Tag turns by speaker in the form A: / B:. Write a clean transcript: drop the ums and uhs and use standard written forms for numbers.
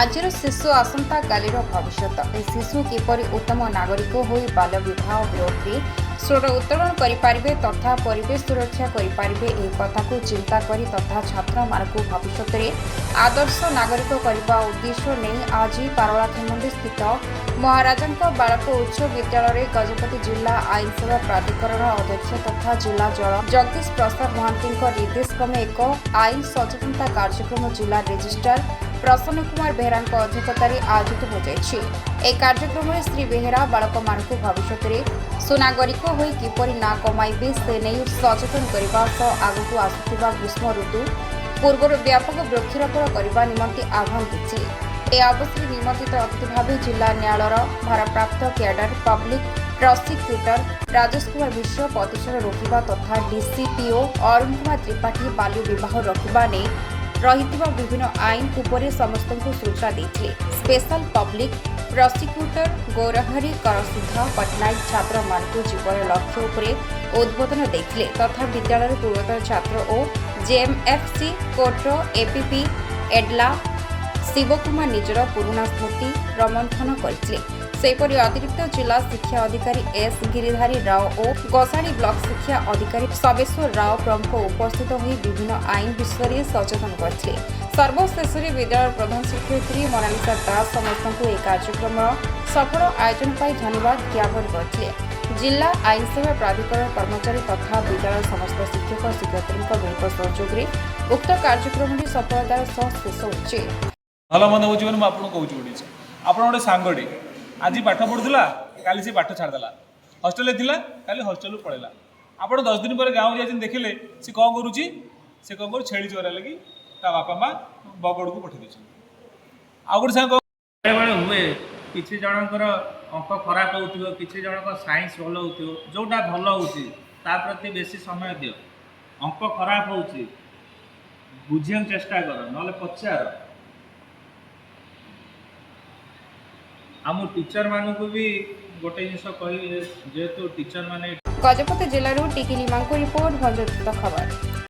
A: आजिर शिशु आसंता कालीर भविष्यत शिशु किपरि उत्तम नागरिक होई बाल्य विवाह विरोध में स्वर उत्तोलन करें तथा परिवेश सुरक्षा करें एक कथा को चिंता करी तथा छात्र मानक भविष्य में आदर्श नागरिक करने उद्देश्य नहीं आज पारଳାଖେମୁଣ୍ଡି स्थित महाराजा बालक उच्च विद्यालय गजपति जिला आईन सेवा प्राधिकरण अध्यक्ष तथा जिला जल जगदीश प्रसाद महांती निर्देश क्रमे एक आईन सचेतनता कार्यक्रम जिला रेजिस्ट्रार प्रसन्न कुमार बेहरा अध्यक्षतार आयोजित हो जाए। कार्यक्रम में श्री बेहरा बालक मानक भविष्य में सुनागरिक हो किपरि ना कमाइबे से नहीं सचेतन करने सह आगक आसुवा ग्रीष्म ऋतु पूर्व व्यापक वृक्षारोपण करने निमंते आह्वान देते। यह अवसर निमंत्रित अतिथि भाव जिला न्यायालय भारप्राप्त cadre public prosecutor Rajesh Kumar Mishra प्रतिषेध रोकवा तथा डीसीपीओ अरुण कुमार त्रिपाठी बाल्य विवाह रोकवा ने रहिथिबा विभिन्न आईन उपरे समस्त को सूचना देते। स्पेशल पब्लिक प्रॉसिक्यूटर गौरहरी करसिद्धा पटनायक छात्र मानक जीवन लक्ष्य उपरे उद्बोधन देते तथा विद्यालय पूर्वतन छात्र और जेएमएफसी कोर्टर एपीपी एडला शिवकुमार निजर पुराणा स्मृति रमंथन करते। सेपरि अतिरिक्त जिला शिक्षा अधिकारी एस गिरिधारी राव और गोसाणी ब्लॉक शिक्षा अधिकारी सवेश्वर राव प्रमुख उपस्थित होई विभिन्न आईन विषय में सचेतन करते। सर्वशेष विद्यालय प्रधान शिक्षयित्री मोनालिसा दास समस्त को एक कार्यक्रम सफल आयोजन पर धन्यवाद ज्ञापन करते। जिला आईन सेवा प्राधिकरण कर्मचारी तथा विद्यालय समस्त शिक्षक शिक्षयित्री मिलित सहयोग में उक्त कार्यक्रम सफलतार सह शेष होचे।
B: भल मन हो गोटे सांगटी आज पाठ पढ़ुला काली से पाठ छाड़देला हस्टेल थी काली हस्टेल पड़ेगा आप 10 दिन पर गाँव जाए देखिले सी कौन करुच्ची से कौन कर छेली चोरा लगी बापा माँ बगड़ को पठे देते आउ गोटे सांग
C: बेले हुए किसी जनकर अंक खराब हो किसी जनक साइंस भल हो जोटा भल हो प्रति बेसी समय दियो अंक खराब हो बुझे चेष्टा कर ना पचार आम टीचर मानू भी गोटे जिन कह जेहेतु टीचर माने
A: गजपति जिलूर टिकी लिमा रिपोर्ट भंजोत खबर।